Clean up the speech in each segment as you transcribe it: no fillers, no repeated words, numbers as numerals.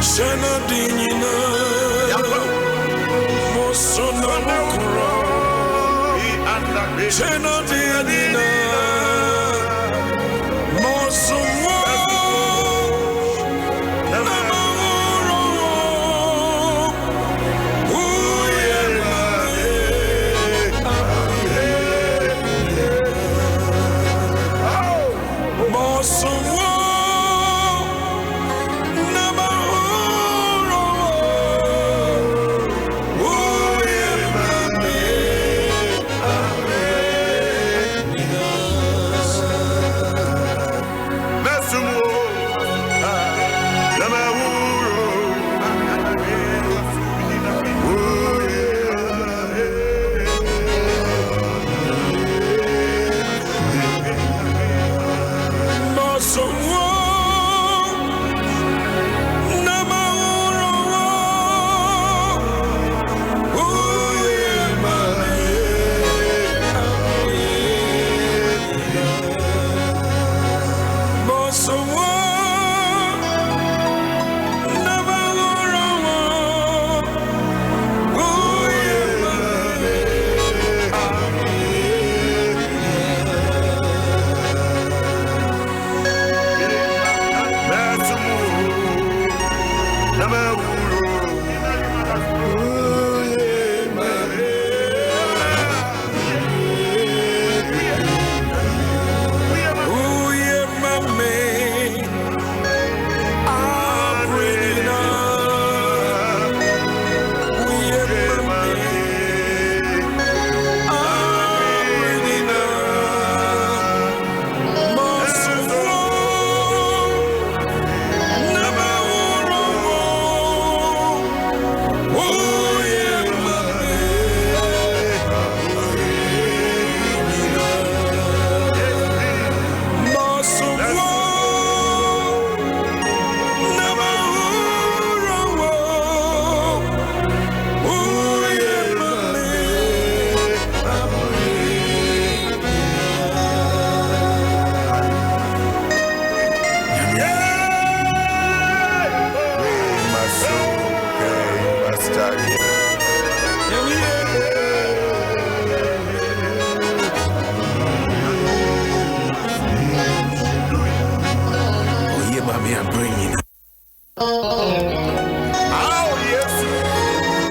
Shanadinina Mosona Mokoro Shanadinina Mosona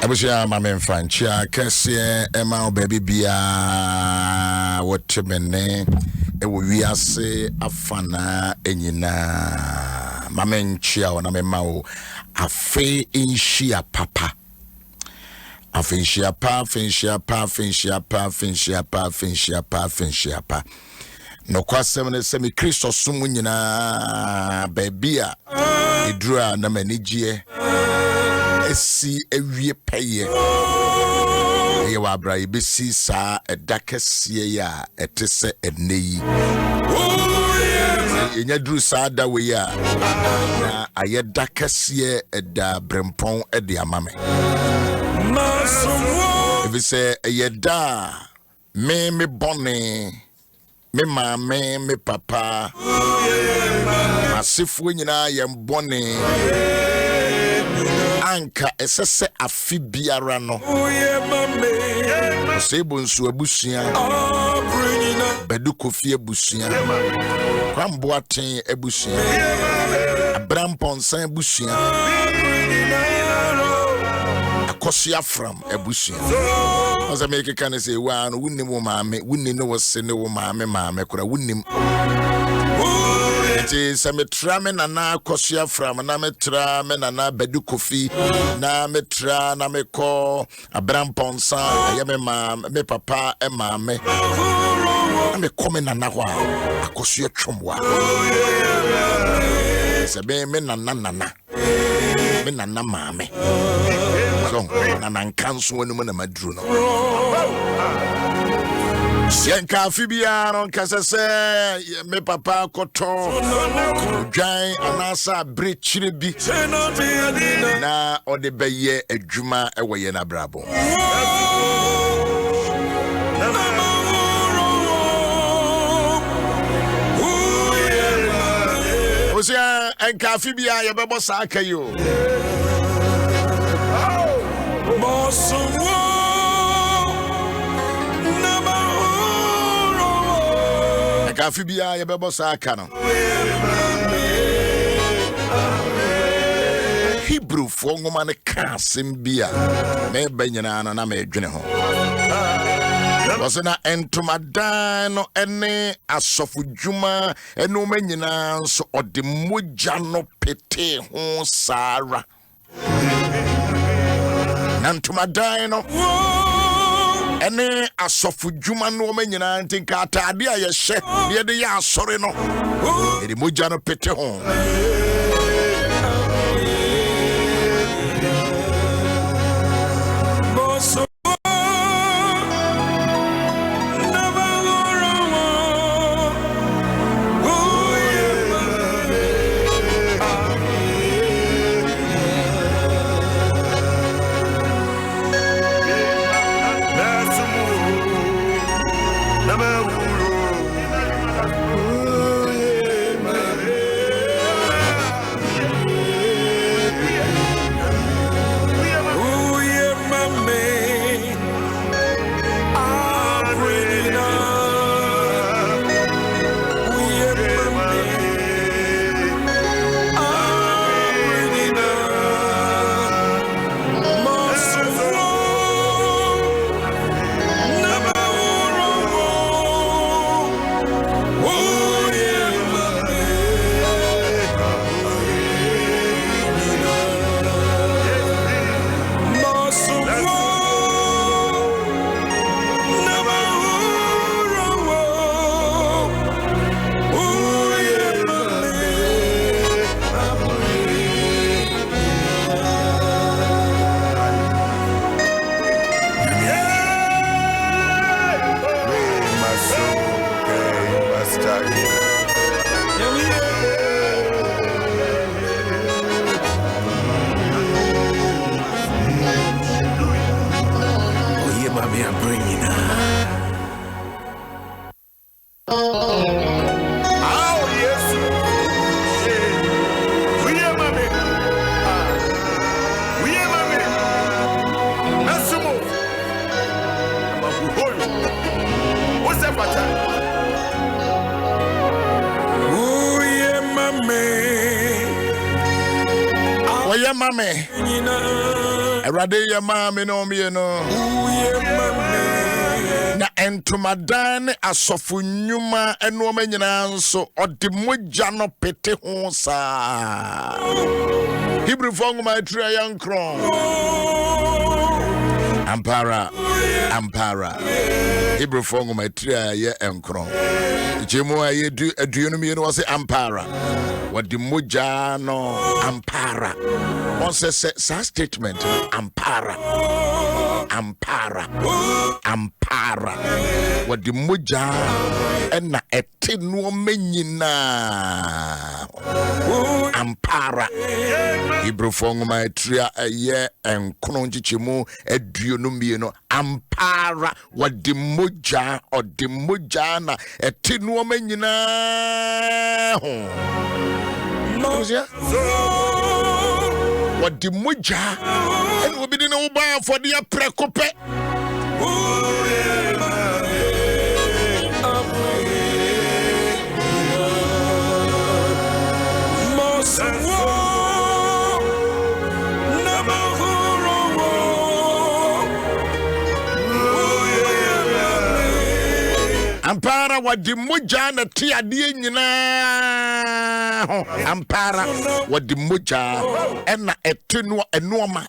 Abusia Mame Franchia Kessie Emma baby bia what mene ewo wiase afana enyina Mame nchia ona mema o afe inhia papa afenhia pa fenhia pa fenhia pa fenhia pa fenhia pa fenhia pa no kwasem ne semi Kristo sum nyina babia edura na manigye esi ewie peye ye wa bra ibesi sa edakese ya etese eneyi yenya duru sa da we ya na ayedakese eda brempon ede amame if say yeda me bone me mama me papa asifu nyina yem bone anka esese afi biara no sebo nsu abusia bedu kofi abusia kwambo aten abusia abramponsan abusia akosia from abusia oza make kan say wa no wunni mo maame wunni no wose ne wo maame kura wunni se metra me nana akosia from na metra me nana bedu kofi na metra na meko abramponsa ye me papa e maame na me come nana ho akosia twomwa se be me nana me nana maame so nana nkanso wanu na maduru no Yenka Fibiano Casase, me papa Coton, Jai, Anasa, Brichribi, na or the Baye, a Juma away in a brabo. Abusia enkafi bia ye bebo sa akayo. Enkafi bia ye bebo sa akano. Hebrew for woman casting beer. Me benyana na me dwene ho. Wasena entomadano ene asofu dwuma eno menyina so ode mogya no pete ho sara. Nantomadano ene asofu dwuma no menyina ntinka atade a ye hye ye de ya asore no. Ede mogya no pete ho. Erade ya mame no me no. Na entomadan asofu nnwuma eno manyina nso ode mogya no pete ho sa. Hebrew fongu ma tria yankron. Ampara. Hebrew fongu ma tria ye enkron. Jemu aye du aduonu me no wase ampara. Ode mogya no ampara. On says statement ampara. What the moja and na etino menyina ampara. Hebrew fongu ma tria aye enkono nchichemu aduonu mieno ampara. What the moja or the moja na etino menyina what the muja and will be the no bar for the precope. Ampara what the muja na tia di nyina ampara what the muja ena etenu enoma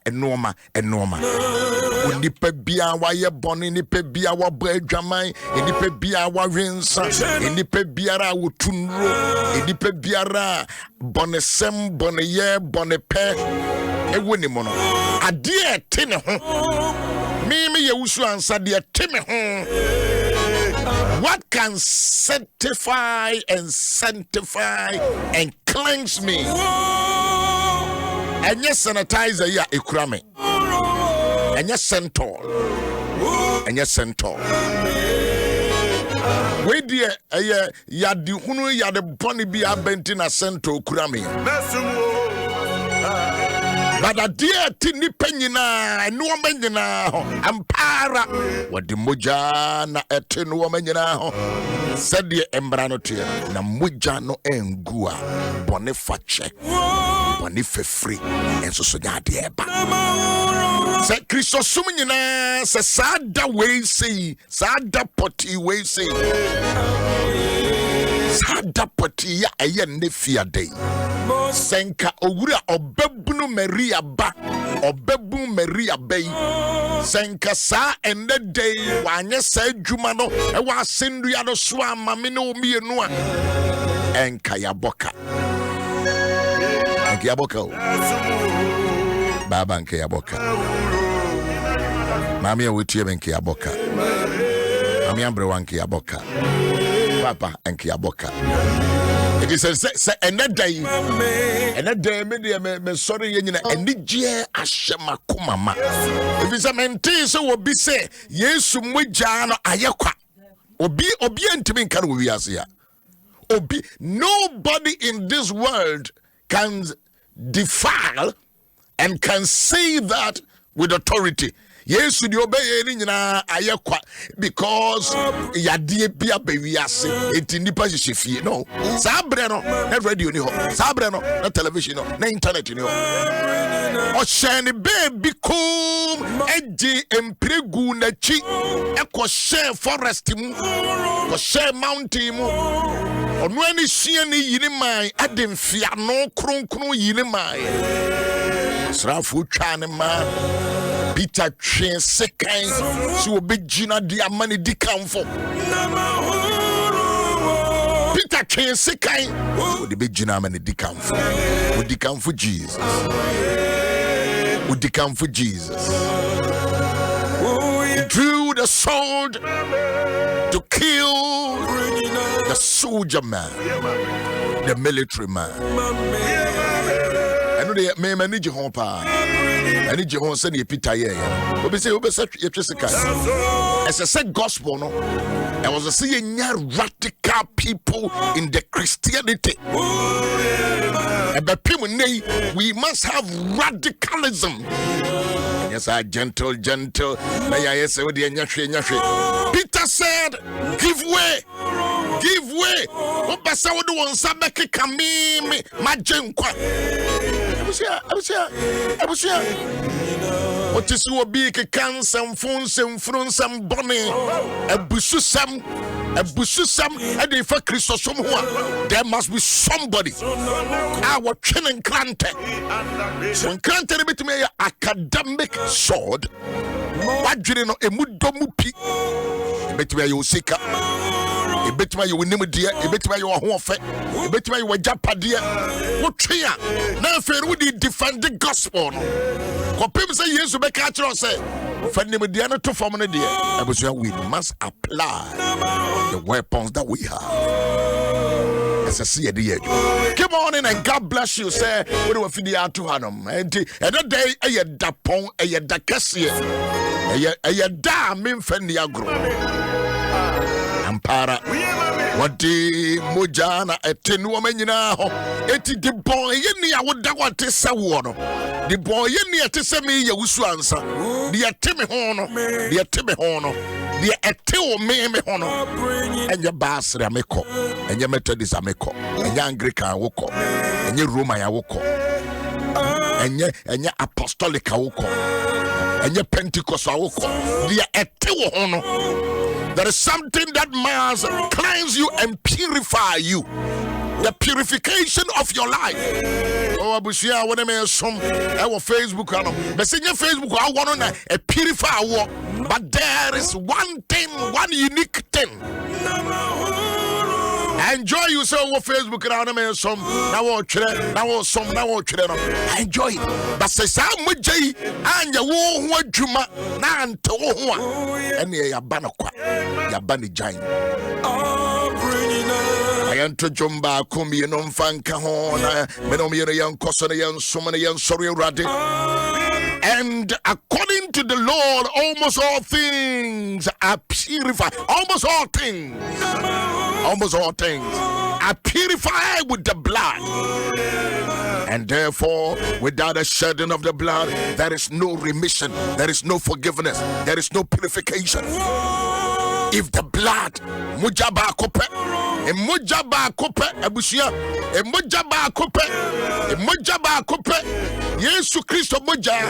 unipa bia wa ye boni nipa bia wa bo adwaman nipa bia wa wensa nipa biara wo tunro nipa biara bonesem boneye bonepe ewo ni mo no ade ete ne ho me Yaw Owusu-Ansah de ete me ho. What can sanctify and cleanse me? And yes, sanitizer ya ekurame. And yes, Centaur. And yes, Centaur. we dear yadi hunu yade boni bi abenti na sento kurame but a dear tini penina no menina ampara wadi moja na etinu womenina said the embrano tia na moja no engua boni fache boni free and so yadi eba se Christo suminina se sada way say sada poti way say sada poti ya eye nefia day senka owura obebunu Maria ba obebu Maria bay senka sa ende day wanye sa adwuma no e wa asendu ya no so amame ne omienu a enka yaboka baba nke yaboka mami awetie benke yaboka mami ambre wanke yaboka papa enke yaboka. It is say another day me sorry yenyina enije ashema kumama. If it's a mente so will be say Yesu moja no ayekwa. Obi entimi nkan wo wiase ya. Obi nobody in this world can defile and can say that with authority. Yes, you obey any ayekwa because yadie bia bewiase enti nipa hyehyefie no sabre no na radio ni ho sabre no na television no na internet ni ho o shane baby kum eji empregu na chi ekọ share forest mu ko share mountain mu onu ani hie ni yini man ademfia no kronkron yini man srafu twa ne ma Peter train second so be Gina di amani di kamfo Peter train second so the big Gina amani di kamfo we di kamfo Jesus he drew the sword to kill the soldier man, the military man. I know they may manage home pa. I need you home send you Peter here. We say as I said gospel no. I was seeing radical people in the Christianity. But people we must have radicalism. Yes, I gentle. Peter said, give way. Obasa wodo wonsa beke kamimi majenkwa. Abusia. Otisi obi ke kansam frunsam bone. Abususam ade fa Christo som ho a. There must be somebody. Our training krante. When krante ne betime academic sword. Wadwire no emudomu pi. Betime yo sika. Ebetima you name dear, ebetima you hofe, ebetima you japadia. What tria? Now fair would defend the gospel. Kopim say yes, be catch us say. Fenimidiana to form an idea. We must apply the weapons that we have. As I see at the edge. Come on in and God bless you, sir. We do a video to Adom. And a day a dapon, a dacassia, a da min fendiagro. Ampara wadi mojana etenu omenyina ho eti the boy yeni awoda wate sawo no the boy yeni etese me Yaw Owusu-Ansah de eteme ho no de ete o me ho no enye basre ameko enye Methodist ameko enye Anglican woko enye Roman woko enye Apostolic woko enye Pentecost woko de ete ho no. There is something that must cleanse you and purify you. The purification of your life. Oh, Abusia, when I mean some our Facebook, messenger Facebook, I want to purify. But there is one thing, one unique thing. Enjoy yourself on Facebook and some now enjoy it. But say some way and you won't juma nan to and ya banokwa ya bani giant. I enter Jumba Kumi and on Fanka Hona, Menomia young Cosana young Sumana young sorry radi. And according to the Lord, almost all things are purified. Almost all things are purified with the blood. And therefore, without a shedding of the blood, there is no remission, there is no forgiveness, there is no purification. If the blood, mujaba kope, mujaba kope, abusia, mujaba kope, Yesu Christo muja.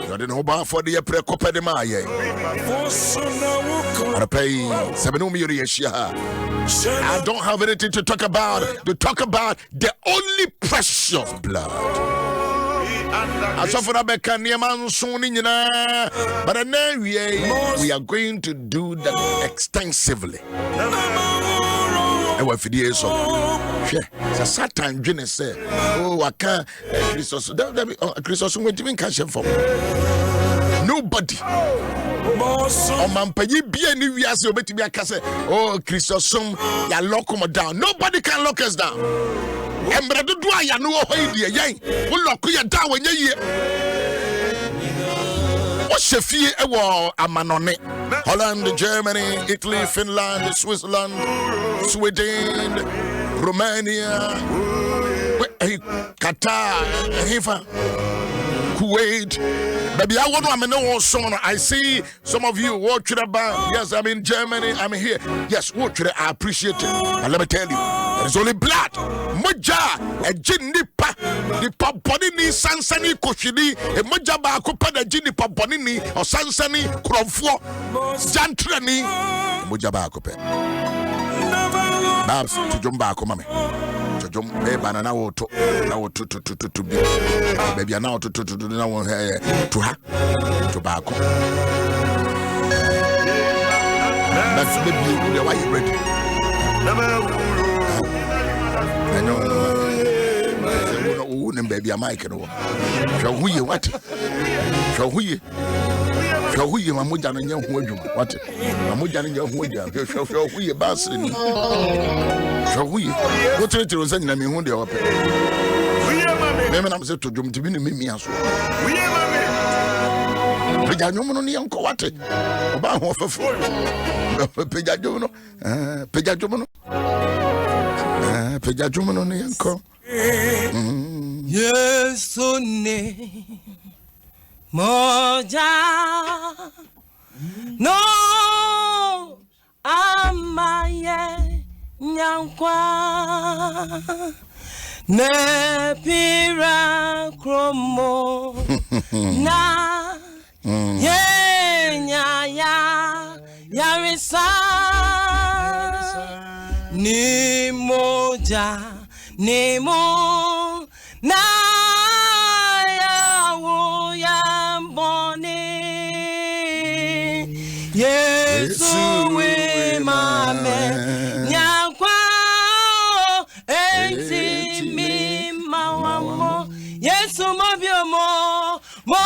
You don't know about for the pre kope de maye. I don't have anything to talk about. To talk about the only precious blood. But we are going to do that extensively. And what for the years of Satan Jenny say, oh, I can't Christos went even cash for nobody. Oh, Christos, ya lock him down. Nobody can lock us down. And brother, do I know how you yang? We'll lock you down when you're what's your fear? Amanone, Holland, Germany, Italy, Finland, Switzerland, Sweden, Romania, Qatar, Kuwait. Baby, I want to know son. I see some of you watching about. Yes, I'm in Germany. I'm here. Yes, watch it. I appreciate it. And let me tell you, there's only blood. Moja, a jinipa, the paponini, sansani, koshini, a moja ba kupa the jinipa bonini, or sansani, krofo, jantrani, moja ba kupe. Babs, to jumba komame. Baby, now to be baby now to now to her tobacco. That's baby, why you ready? I know. Baby, I'm Mike. Shall we what? Shall we? Shall we? Mamuja and young what? Mamuja and young shall we bass? Shall we? What to resent me when they are open? Remember, I'm said to Jum to be me as well. Pejajomono, uncle, what? About half a foot. Pejajomono, uncle. Yes, Moja. No, Amaye Nyankwa. Nepira kromo na ye nya yarisa ni moja ni mo na ya wo ya mboni Yesu we mame Nyankwa enti Yesu mobiomo mo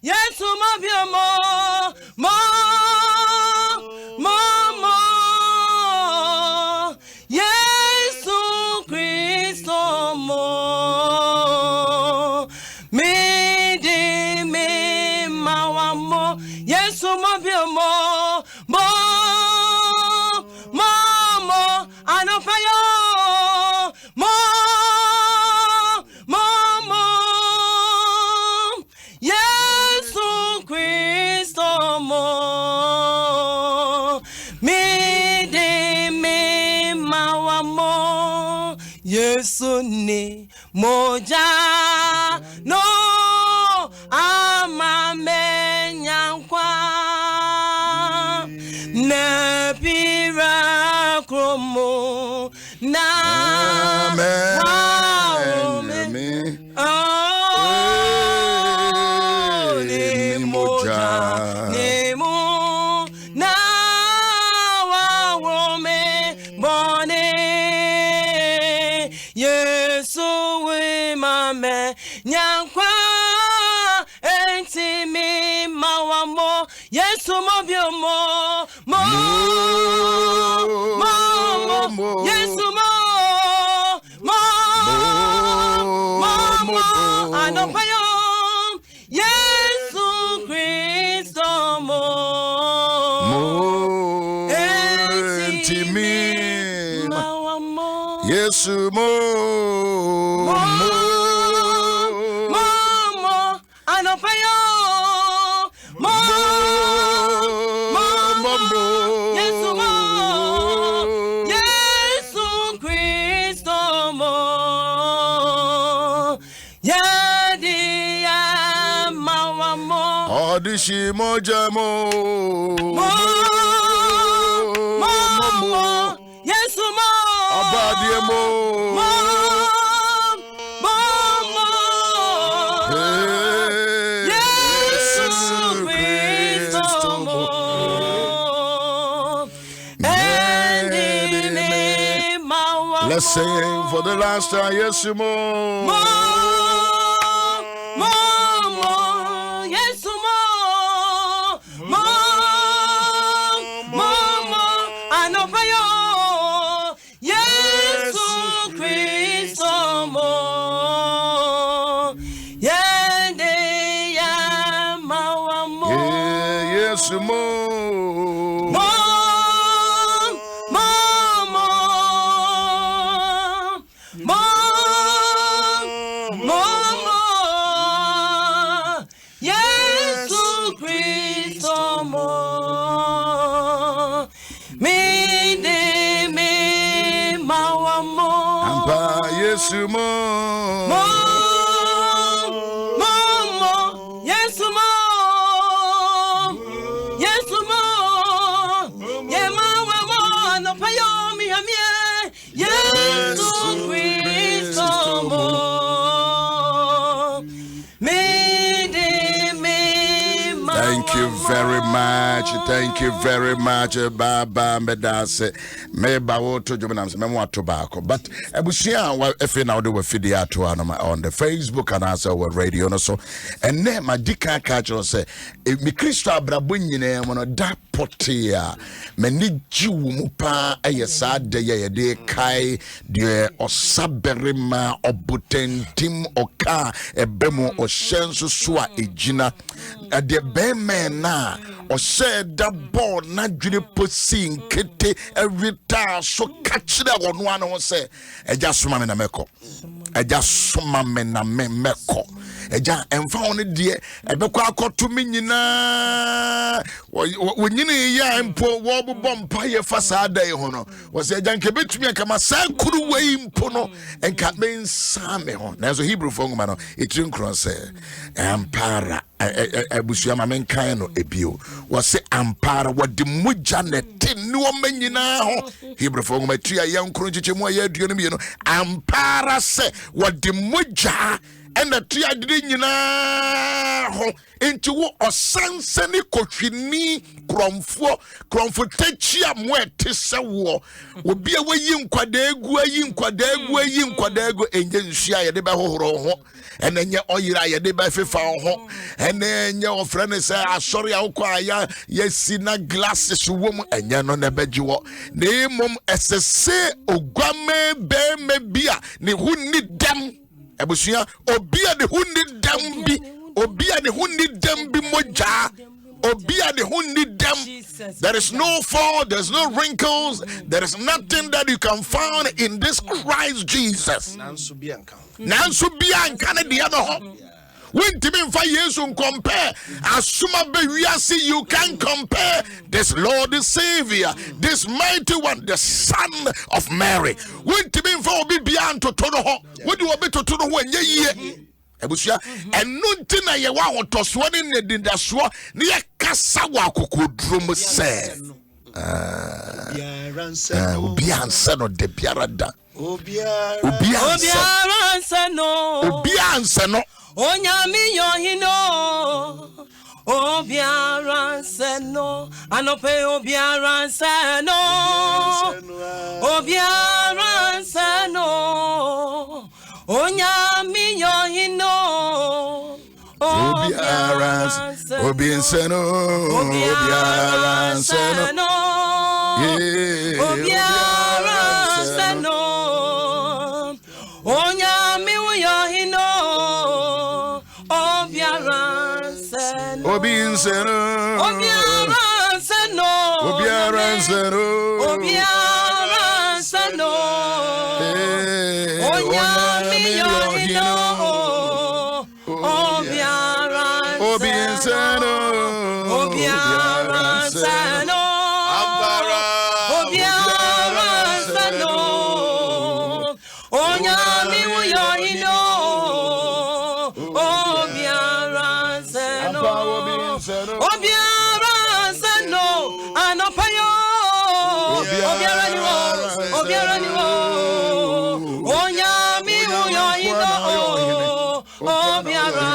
Yesu mobiomo mo Yesu Christo mo mi di mi mawamo Yesu mobiomo mo anofayo Yesu ni moja no amame nyankwa nepira kromo na me ni moja ni mo na me bone Yesu we mame nyankwa enti mi mawamo Yesu mobiomo mo Yesu mo anopayo Yesu Kristo mo Entimi Yesu mo anopayo Yesu mo Yesu Kristo mo yadi ya mawamo Odishi mojamo Yesu mo Abadie mo Let's sing for the last time. Yes, mo. Yes, anopayo Yesu Kristo mo yende ya mawamo Yes, mo. Yes, mo. Yes, mo. Yes, mo. Ye mama no payo mi hamie. Yes, Kristo mo. Thank you very much. Thank you very much. Baba medase. Me bawo to jobinam se memo atobako. But ebusia wa efe na ode we fidi ato on the Facebook and also we radio no so. And ne madika catch say mi Kristo abrabo nyine mo no da potia. Me ni jiwu mu pa ayesa de ye de kai de osaberima obutentim oka ebemu ohyenso so a ejina de bemen na oshe da ball na dwene posi nkete everytime so catch that one no say eja soma me na meko eja soma me na meko eja emfa woni de ebekọ akoto me nyina wonyine ya mpo wo bobọ mpa ye fasada ye ho no wo se eja nke betumi akama sankuru wei mpo no enka men same ho na so Hebrew fonguma no etrin kron se ampara abusuya mamenkan no ebio wo se ampara wode moja nete ni wo manyina ho Hebrew fonguma tua yankro chichemu aye aduo no bi no ampara se wode moja ena tua de nyina ho enti wo osansani kohwini kromfo tachia moete se wo obi a wayi nkwadaegu enye nsua ye de be hohoro ho ena nye oyira ye de be fefa ho ena nye ofrene se asori akwa ya yesi na glasses wom enye no na beji wo na mom esese ogwame be mebia ne hunni dam ebusuya obia de hunni dam bi moja obia de hunni dam. There is no fault, there's no wrinkles, there is nothing that you can find in this Christ Jesus. Nansu bianca na the other ho. When Timin fa Yesu compare asuma be wiase, you can compare this Lord the Savior, this mighty one, the Son of Mary. When Timin fa obi bian to todo ho, what do obi to todo ho enye ye ebusia enunti na ye wa hotoso ne dindaso ne ye kasa wa kokodrum se obi ansa no de biarada obi ansa no onyami yohino obiara seno anope obiara seno onyami yohino obiara seno onyami yohino Obinsero. Obiara seno. Obiara seno. Obiara seno. Onyami yohino. Obiara seno. Obiara seno. Obiara seno. Onyami yohino. Obiara seno. Obiara seno. Anopayo. Obiara ni wo. Obiara ni wo. Onyami yohino. Obiara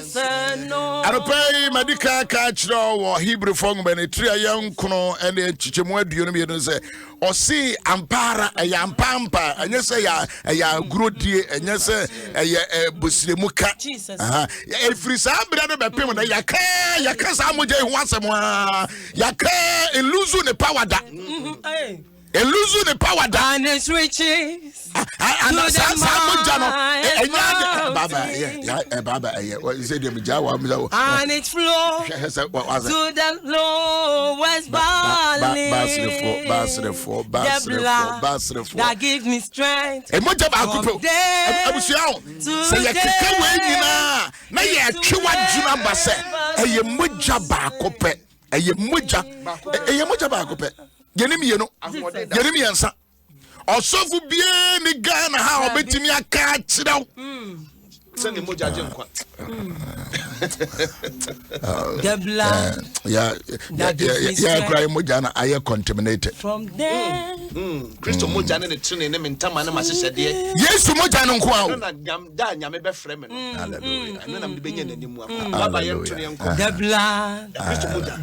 seno. Anopai madika kachiro wo Hebrew fong benetria yankono ene chichemu aduonu bi no se osi ampara ayampampa enye se ya grodie enye se bosiremu ka aha efiri sa bra no bepem na yaka sa moje hu asem yaka eluzu ne power da eluzu ne power da and its riches and it flows to the lowest valley. The blood that gives me strength from day to day. Yenimi yansa osofu bie ni Ghana ha obetimi aka chiraw send moja jenkwa the blood yeah cry moja na aye contaminated from there Christo moja ne trene ne mentama na masese de Yesu moja no nko awo na da nyame be frem no hallelujah na me benya nanimu akwa baba ye trene nko the blood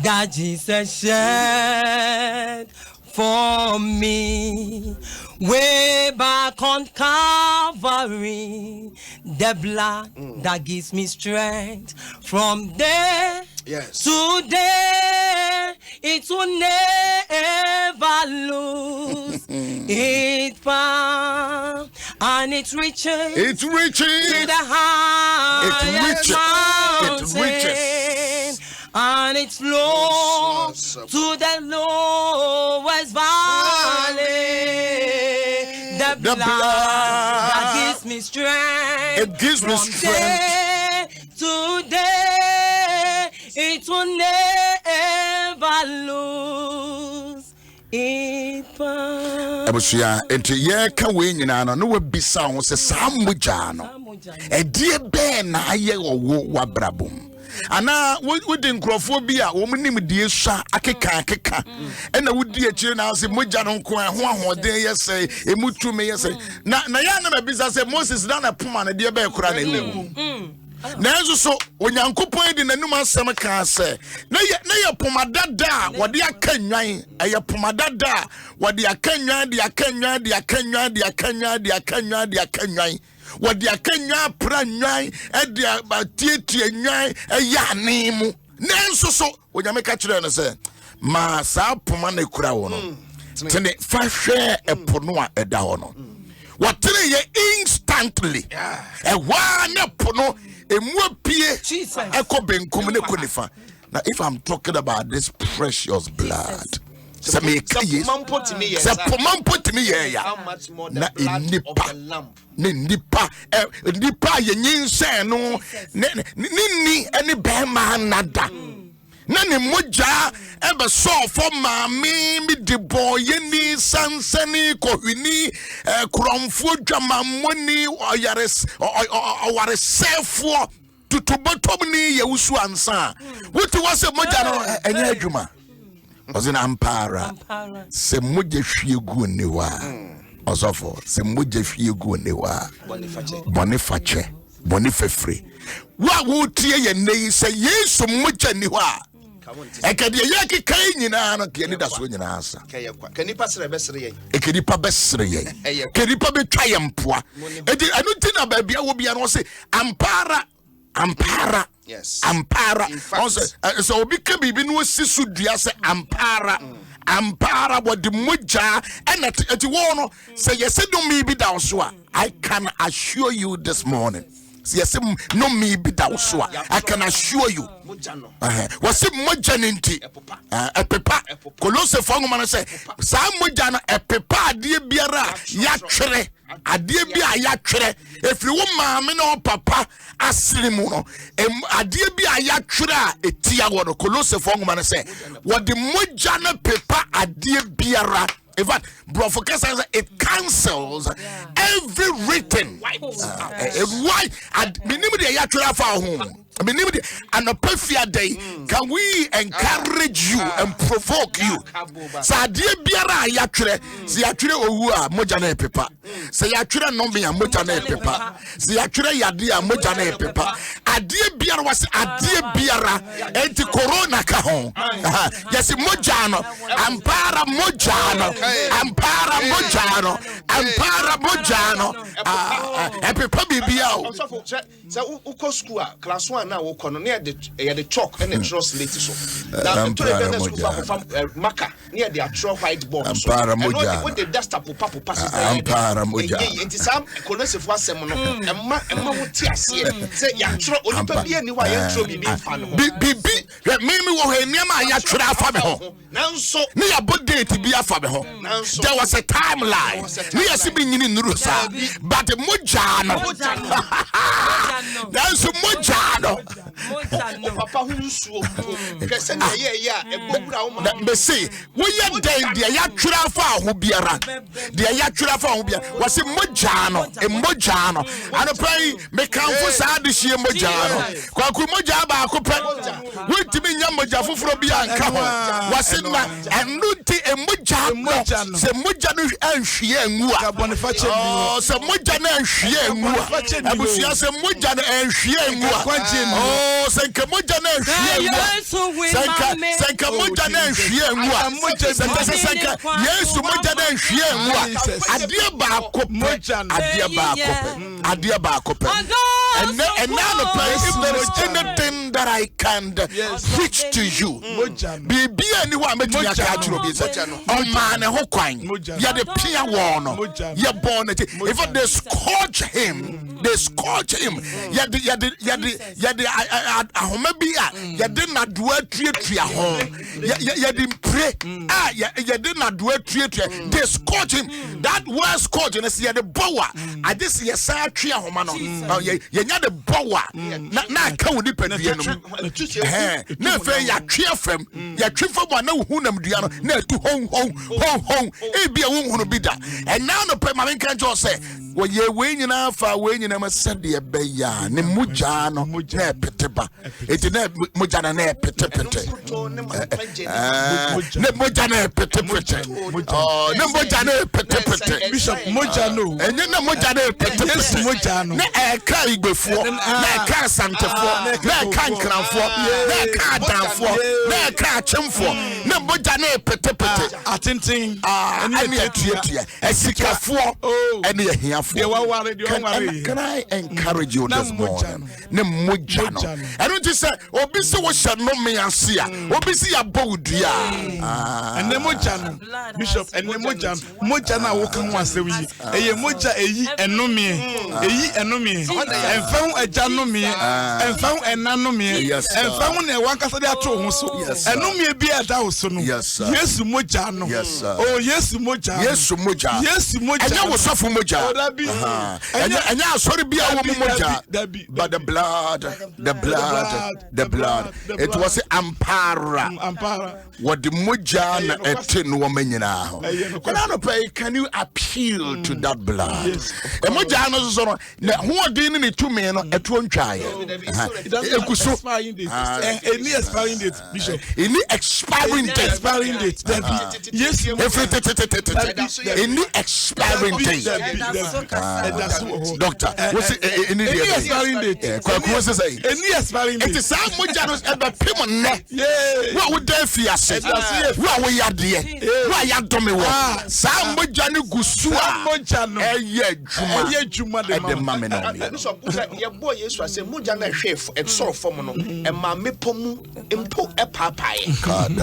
that Jesus shed for me way back on Calvary, the blood that gives me strength from there to there, it will never lose its power and it reaches to the highest mountain. And it flows to the lowest valley. The blood that gives me strength. It gives me strength. Today, it will never lose its power. Abusia enti ye ka we nyina no we bisa ho se samuja no e die be na aye wo wabrabom ana wodi nkrofo bi a wo nim die swa akeka ena wodi akire na ase moja no nko ho ahoden yese emutume yese na ya na bisa se Moses na poma na die be kura na ewu na enzo so onyankopon di nanum asem ka se na ye pomadada wode akanwan eye pomadada wode akanwan de akanwan de akanwan de akanwan de akanwan de akanwan wodi akanya pranwan e de batietie nwan e ya nemu nenso so onyame ka kire no se ma sa poma na kura wo no tene fa hwe epono a eda ho no watere ye instantly e wa na pono emu apie eko benkum ne konifa. Now if I'm talking about this precious blood, how much more the blood of the lamb. Nipa ye nyinse no ni any bema nada na ne moja ebe so for maami mi de boy ni sansani kohwini kromfo dwamamoni oyare sefo tutubotom ni Owusu-Ansah wuti wase moja no enye adwuma ozina ampara se moja hwiegu ni wa osofo se moja hwiegu ni wa bonifache bonifefre wa wutie ye nei se Yesu moja ni wa ekade ye kikai nyina no ke ni da so nyina asa kanipa sere besere ye ekedipa besere ye kedipa betwa ye mpoa edi anu tina ba bia wo bia no se ampara yes ampara so obi ka bibi no sisu dua se ampara what the moja and ati wo no say yesedom bi da so a I can assure you this morning yes no me be dauswa. I can assure you. Was it mojaninti? A pepa. Colosse Fongman say, Sam mojano a pepa dear biara yatre. A dear bia yatre. If you want mamma no papa aslimuno. A dear bia yatra a tiago Colosse Fongman say, what the mojano pepa a dear biara. In fact, Brofocus it cancels every written. Why? Minimum yatra for home. I mean, and a perfect day, can we encourage you and provoke you? Sa dear biara yatre, si yatre owa mojane pepa. Say yatre no me mojane pepa. Si yatre yadia mojane pepa. A dear biara was a dear biara enti corona kahon. Yes, mojano, ampara mojano, ampara mojano, ampara mojano. Pepa bibiao. So uko school class 1 now uko no near the chalk and the translate so. Now to the school from marker near the actual whiteboard. And what the dust up papa passes there. It is some collective was some no. And ma wuti asie. Say ya tro onipa bia ni wa ya tro bibi fa no. Bibi me wo he niam ya tro afa me ho. Nanso ne ya bodate bi afa me ho. There was a timeline. Me yesi bi nyini nuru sa. But mojano. That's mojano. Papa who so person ya ebobura o ma. Me say we ya den dia ya twira fa ho biara. Dia ya twira fa ho biara. Was mojano, mojano. And pray me kan fo sa de hie mojano. Kwaku moja ba akopɛ. We timi nya moja foforo bia anka ho. Was na enunti mojano. Se moja no anhwie anwua. Oh, se moja na anhwie anwua. Abusia se moja na anhwie anwua. Oh, se nke moja na anhwie anwua. Senka moja na anhwie anwua. Senka Yesu moja na anhwie anwua. Adie ba akopɛ. And now the place, if there is anything that I can preach to you, be anyone make me a catch you. Oh man, who crying? You the pia one. You born it. If they scourge him, You did not do a tree home. You didn't pray. You did not do a tree. They scourge him. That was scourge, and I see the boa. I just see a sad tree home. You're the boa. Not come with the never ya tree from your tree from one who nam diano, near to home. It be a woman who be that. And now the permanent can just say, well, you're waiting enough for waiting. I must send the beya, ne mujano, ne peteba. It's ne mujana ne petepete. Ne mujana petepete. Oh, ne mujana petepete. Bishop Mujano. And then the mujana petepete. Mujano. Ne kai before, ne kai sante for, ne kai cram for, ne kai down for, ne kai chim for, ne mujana petepete. Attenting, and a theatre, a sika for, and a here for. Can I encourage you this morning? Nemujano. I don't just say, Obisi was shall no me and see ya. Obisi a bodia. And the Mujano, Bishop, and the Mujana walking once a week. A Muja and no me, and no me, and found a janomi, and found a nanomi, and found a Wakasa, and no me be a thousand. Yes, yes, Mujano. Yes, oh, yes, Muja. Yes, Muja. Yes, Muja. And I was off Muja. And now, sorry, be a woman, but the blood. It was Ampara. What the Mujana a 10 woman now. Can you appeal to that blood? The Mujanos who are dealing with 2 men at 1 child. Any expiring date, Bishop. Any expiring date. Yes, any expiring date. Doctor, what's it? Any expiring date? Any expiring date? It is some Mujanos ever payment neck. What would they fear say? What we are dear? Why you don't me? Some Mujano Gusua Mujano. Juma, the mamma. So, your boy is was a Mujana chef and so formal, and my mipomu impo a papai,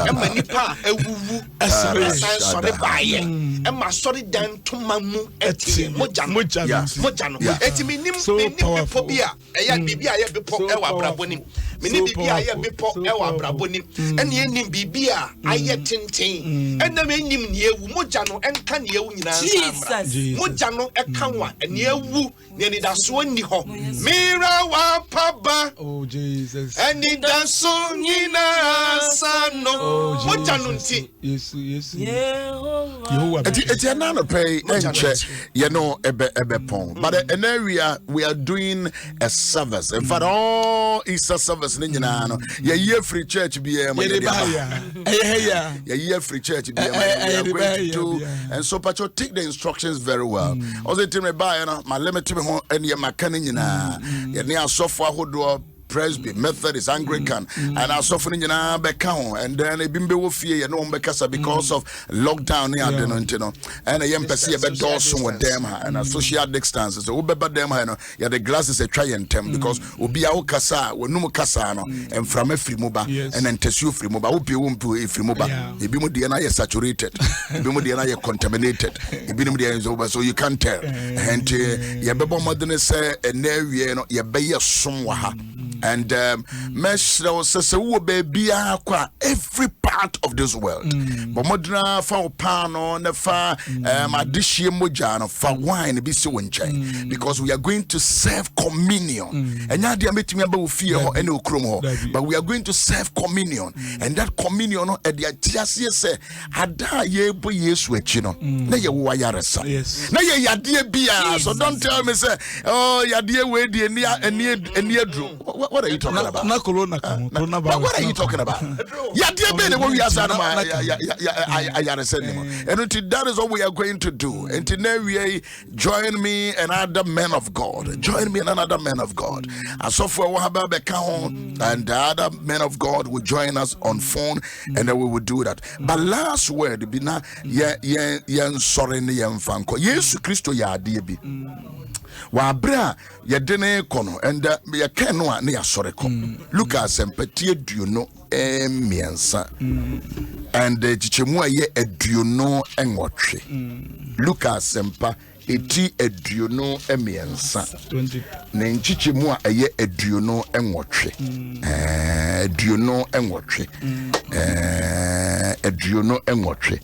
and my nipa a woo, a sorry by, and my sorry down to mamu et Mojano. Eti minim bepo bia eya bibia ye bepo ewa abrabonim. Minim bibia ye bepo ewa abrabonim. Ene enim bibia aye tenten. Ene menim ne ewu mojano enka ne ewu nyina samra. Mojano eka wa ne ewu ne ni daso ni ho. Mira wa paba. Oh Jesus. Eni daso nyina sano. Mojano nti. Yes. It's another pay and you know ebe pong. But an area we are doing a service. In fact, all Easter service in year free church be year free church be and so Pacho take the instructions very well. Also tell me buy my limit to me and your mechanic near software who do Presby, Methodist, Anglican, and our suffering in our back and then a bimbo fear and Ombekasa because of lockdown near the and a young Pessia bed Dawson with them and a social distances. So Ubeba them, yeah, the glasses a try and temp because Ubia Casa, Numu Casano, and from a free moba and then Tessu free moba, Upi Umpu if free moba, Ibimudiana is saturated, Ibimudiana is contaminated, Ibimudia is over, so you can't tell. And Yababa Madonna say, and there you know, Yabaya Sumwaha. And Mesro says, every part of this world. But Modena for pano, nefa, addition mojano, for wine, be so in chain. Because we are going to serve communion. And now they are making me about fear or any chromo. But we are going to serve communion. And that communion at the just say, Ada ye boy yes with you know. Na ye wayaresa. Yes. Na ye dear beer. So don't tell me, say, oh, ya dear way, dear near drew. What are you talking about? What are you talking about? And that is what we are going to do. And today, join me and other men of God. Join me and another man of God. And so for and the other men of God will join us on phone, and then we will do that. But last word, bina sorry Jesus Christ ya debi. Wabra yedene kono and ya kenwa ne yasoreko. Lucas empatie duno miensa and chichemu ye eduno enwotwe. Lucas empa eti eduno miensa 20 na chichemu ye eduno enwotwe. Eduno enwotwe. Eduno enwotwe.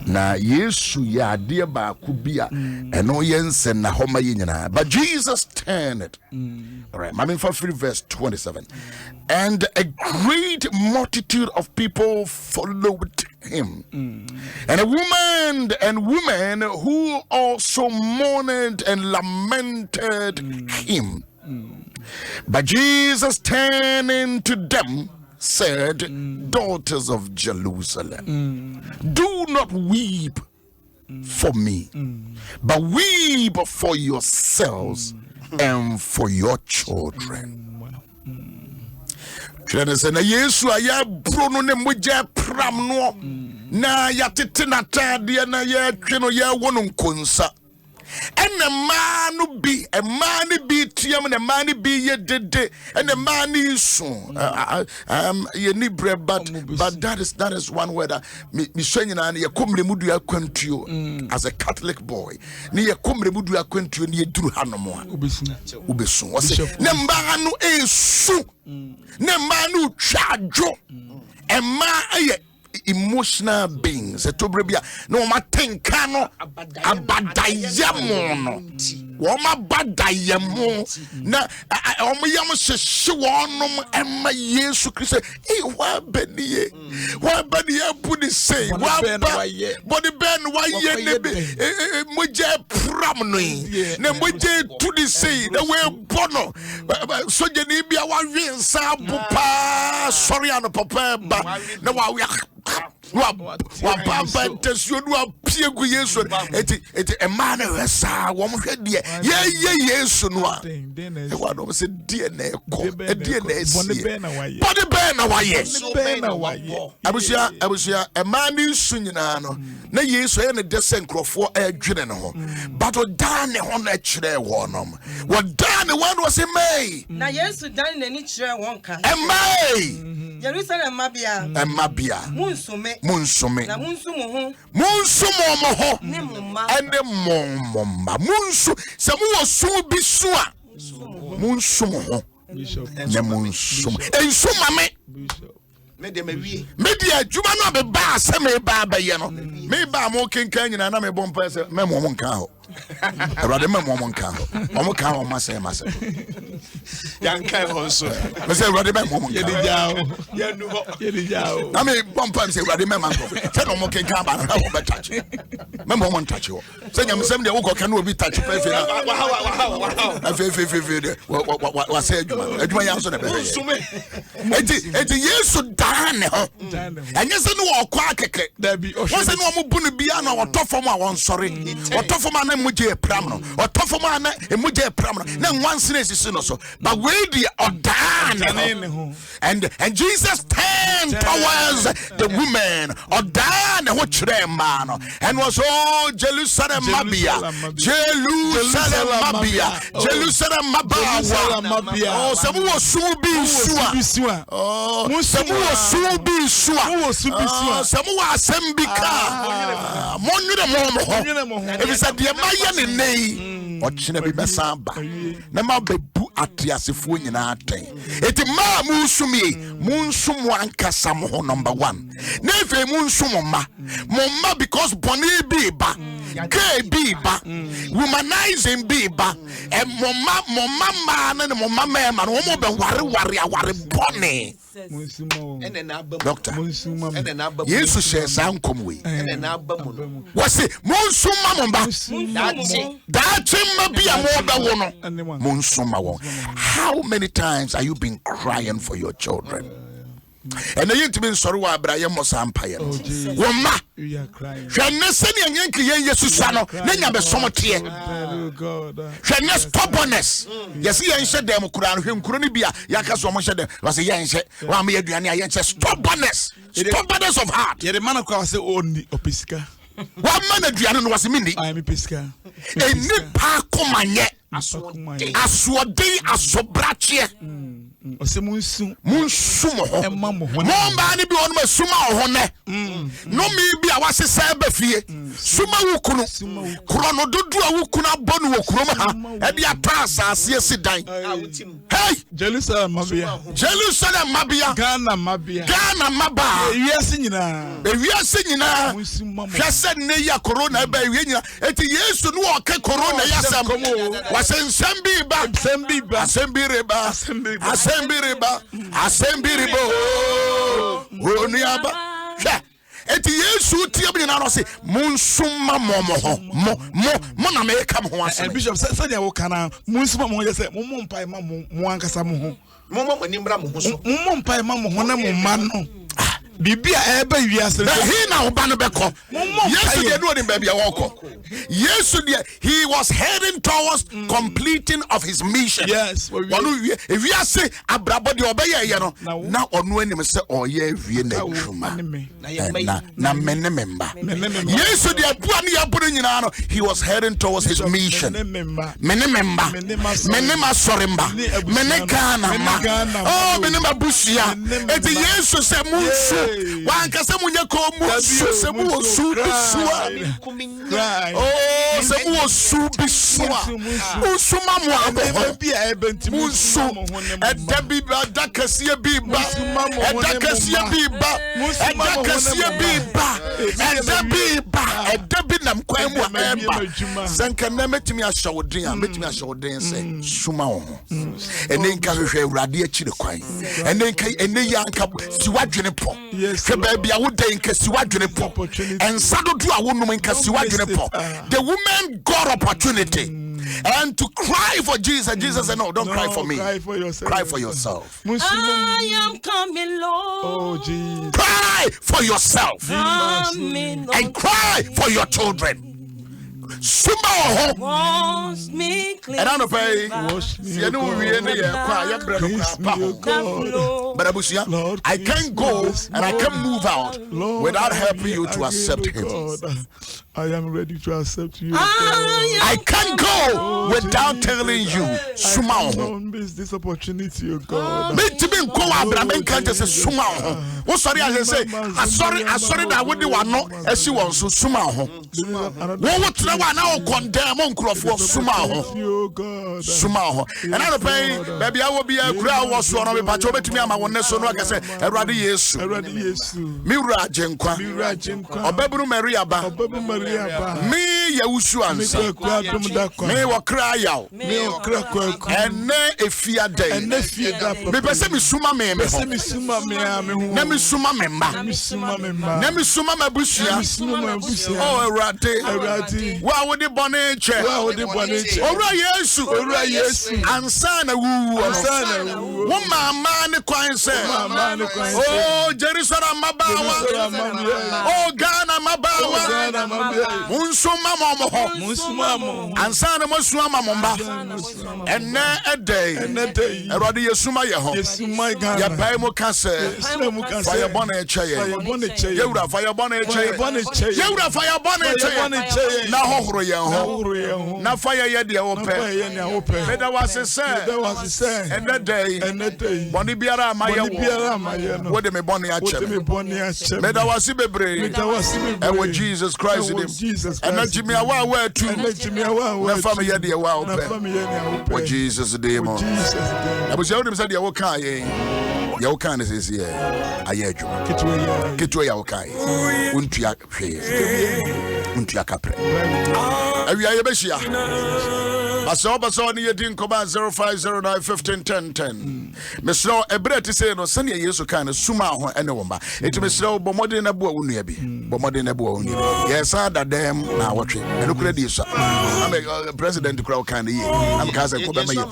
Na Yesu ya ade ba kubia eno yense na homa yinyina. But Jesus turned it. All right, Mammy for 3 verse 27. And a great multitude of people followed him. And a woman who also mourned and lamented him. But Jesus turning to them said, daughters of Jerusalem, do not weep for me, but weep for yourselves and for your children. Na Yesu aya brono ne moja pram no na yatete na tade na ya tweno ya wono nkonsa. And a man be a man be tiam and a man be ye dede and a man is soon. You need bread, but that is one word that me showing and ye come remudu ya kwentio as a Catholic boy. Ni ye come remudu ya kwentio ni ye duru hanomo. Ubesun. Wase ne mbanu esu. Ne manu chajo. E ma ye emotional beings etobrebia no matenkano abadayamo woma badayamo na omyam hyehe wonom ema Yesu Kristo wa baniye budi say wa body ben wa ye ne moje pram no na moje tudi say na we bono soje ni bia wa wensa bupa sorry an papa ba na wa papa tesuodu apiegu Yesu eti emane wesa wo hwede ye Yesu no a e wa no se die na eko die na esi body ben na waye abusia emane su nyina no na Yesu ye ne dese nkrofo adwene ne ho but odan ne ho na kire wonom wodan ne one was say may na Yesu dan ne ni kire won ka emay Jerusalem mabia. Mabia. Munsume. Na munsumo ho. Munsumo ho. Ne mumma. Ene momma. Munsu. Se mu osu bi so a. Munsumo ho. Ne munsumo. Ensuma me. Media juma no be ba se me ba ye no. Me ba mo kenkan nyina na me bompa se me mo nka ho. Awurade me mo nka ho. Mo ka ho mase. Yanka ho so. Me say awurade me mo nka. Ye di jao. Na me bompa say awurade me man ko. Se no mo kenkan ba na ho be touch. Me mo touch ho. Se nyam sem de wo ko ka no obi touch pe fe na. Wa fe wa say adwuma ya so na be. Eti Yesu dane ho. Enye se no wo kwa keke. Wo se no mo bunu bia na wo tofom a won sore. Wo tofom na muje pram no. Wo tofom na muje pram no. Na nwanse na sisi no so. But we the odane ho. And Jesus turned towards the woman. Odane ho kire ma no. And was all Jerusalem mabia. Jerusalem mabia. Oh, se wo su bi sua. Oh, se wo su bi sua. Se wo asem bi ka. Monwere mo ho. Ebi se de ma ye ne nei. Ochine bi besamba. Na ma bebu atiasefo nyina aten. Eti ma munsum ankasa mo ho number 1. Na efe munsum ma. Momma because boni bi ba. Gay bi ba. Womanizing bi ba. E momma ma na momma ma no mo be ware boni. Doctor, Yesu share sankom we. Wasi munsuma momba. Dachimma bia mo be wono. Munsuma won. How many times are you been crying for your children? And the intimate sorrow wa Abraham Mosampire. Woma. We are crying. Shanneseni anyenki ye Yesu sano. Nenya be somotie. Shannes stubbornness. Yesi yense dem kura no hwem kuro ni bia yakaso mo hye dem. Was yense wa me aduane a yense stubbornness. Stubbornness of heart. Ye the man of God say oni opisika. Wa man aduane no was mini. I am pisika. Eni pa komanye. Aswode asobrachie. Munsum ho. Momba ni bi wonu masuma ho ne. No mi bi a wasesa ba fie. Suma wukunu. Krono dodu a wukunu abonu wokrom ha. E bi ata asase sidan. Hey, Jerusalem mabia. Ghana mabia. Ewiase nyina. Hwese ne ya corona ba ewie nyina. Eti Yesu no o ka corona yasam. Wasensam bi ba. Asembiribo Oniaba Eti Yesu tie bi na no se munsuma momo ho mo na me kam ho ase. Bishop say dey wo kana munsuma mo ye say mo mpai ma mo ankasa mo ho mo nimra mo ho so mo mpai ma mo ho na mo ma no Bibia ebe wiase. He na oba no beko. Yesu dey no dem bia woko. Yesu dey he was heading towards completing of his mission. Yes. Wonu wiase abrabo dey obeye ye no. Na onu anim se oye wie na twuma. Na menememba. Yesu dey bua ne yaboro nyina no. He was heading towards his mission. Menememba. Menema soremba. Menekana ma. Oh menema busia. Eti Yesu se munsu wankasa munye ko musu se mu osu bisua. Oh se mu osu bisua. Usuma mu abo bia ebenti musu edabi adakasie biba edakasie biba edabi nam kwan mu eba sanka na metimi ahawodin a metimi ahawodin se suma wo ene nka hwehwe awurade akire kwan ene nka ene yanka siwadwene po hwe ba bia wo den nka siwadwene po ensado do a wonum nka siwadwene po. The woman got opportunity and to cry for Jesus. Jesus said, no, don't cry for me. Cry for yourself. Cry for yourself. I am coming, Lord. Oh, Jesus. Cry for yourself. Coming, and cry for your children. Wash me clean. And I don't pay. Wash me, You know, we are God. But Abusia, I can't go and I can't move out without helping you to accept him. I am ready to accept you. I can't go without telling you. Don't miss this opportunity, oh God. Me to be can't just say Suma. What sorry I say? I sorry that would do one no as she wants to Suma. What to now condemn on Crawford Suma. Suma. And I pay, maybe I will be a crowd was one of the patrol to me. I'm one so no, I can say, a radi yes. Mira Jenkwa, or Bebu Maria Ba. Me Yaw Owusu-Ansah. Me wa cry out. And ne a fear day. Me pese mi suma me. Ne mi suma memba. Ne mi suma mabusia. Oh erade. Wa wo de bone che. Owura Yesu. Ansa na wu. Wo mama ne kwan se. Oh Jerusalem mabawa. Oh Ghana mabawa. Munsuma momo. Ansana musuma momba. Enne a day. Erade Yesuma ye ho. Ya pai mo kase. Fire bonne cheye. Yewra fire bonne cheye. Yewra fire bonne cheye. Na hohro ye ho. Na fire ye de ope. Beda was say. Enne day. Boni biara ma ye wo. Wo de me bonne ache. Beda was bebre. E wo Jesus Christ in him. And not Jimmy Awa where to my family yet the wow. What Jesus name. I was shouting said Yawokai. Yawokan is here. I heard you. Get away Yawokai. Untia Capre. Are you Beshia? Baso near Din Command 0509 151010. Miss Law, a bread to say no Sunday years of kind of Suma and a woman. It may slow, but more than a boy will be. But more than a boy. Yes, I that damn now watching. And look at this. I'm a president to crowd kind of year. I'm Casa Kubama.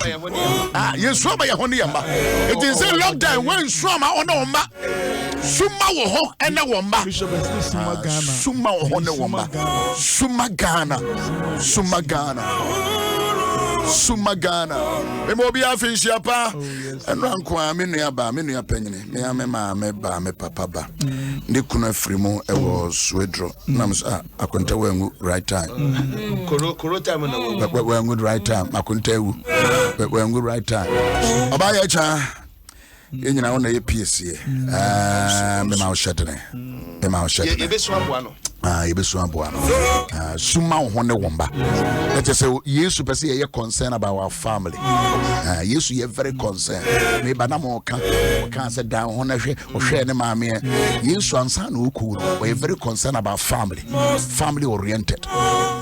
Ah, you saw my Honiamba. It is a lockdown when Swama on Oma. Suma ho and a woman. Suma on a woman. Sumagana. Sumagana. Me mo bia finshia pa. Eno anko me nua penye. Me amema me ba me papa ba. Ndi kuno afrimu e wo swedro. Nam sa akonta wangu right time. Koro time na wo. Wangu right time. Akonta wu. Wangu right time. Oba ya cha. Yenyina wona ye PSC. Me ma o shetene. Me ma o shetene. Ye beso aboa no. Yebesu aboa no. Suma ho ne womba. Let us say Yesu pese ye concern about our family. Yesu ye very concerned. Me ba na mo ka say down ho na hwe ne maame. Yesu ansa na oku no. We very concerned about family. Family oriented.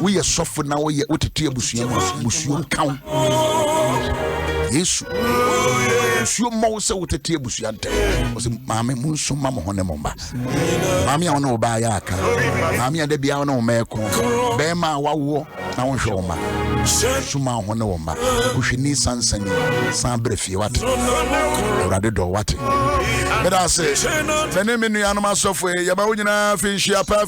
We are suffer now we otete abusuan count. Yesu Monsieur Mose would take Busiante was Mammy Munsuma Mohonemomba. Mammy on no Bayaka, Mammy and the Biano Meko, Bema Wawo, now Shoma, Suma Honomba, who she needs San Brefi, what rather do what. But I say, the name in the animal software, Yabawina, Finshapa,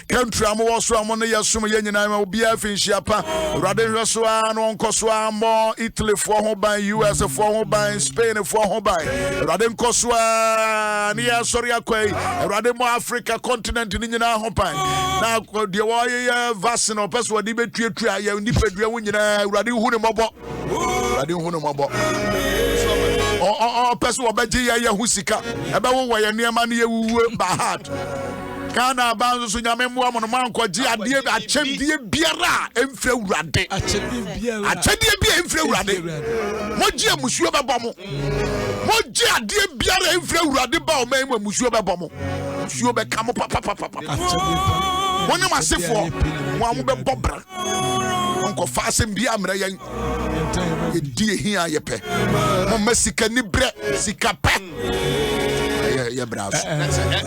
country, I'm also on the Yasuma Yen, I will be a Finshapa, rather Rasuan, on Coswambo, Italy for home by US for home by Spain for home by Radem Coswa, near Soriakwe, Rademo Africa continent in the home by now, the warrior Vasin or Peswa Dibetria, Nipedria, Radi Hunamobo, or Peswa Bajia Husika, about why near money by heart. Kana banzo so nyame mo mo man kwaji ade achem die biara emfre urade achedie bia emfre urade moji amusuo bebo mo moji ade biara emfre urade ba o man amusuo bebo mo musuo be kamo papa wona masefo mo am be bobra onko fa asem bia amra yan die hia ye pe mo masika ni bre sika pe ye braso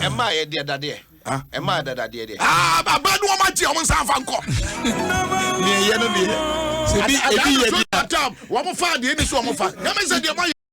e ma ye de dade e ma dada de baba no ma ti o mo san fa nko me ye no be se bi e bi ye bi wo mo fa de ni so mo fa nyame se de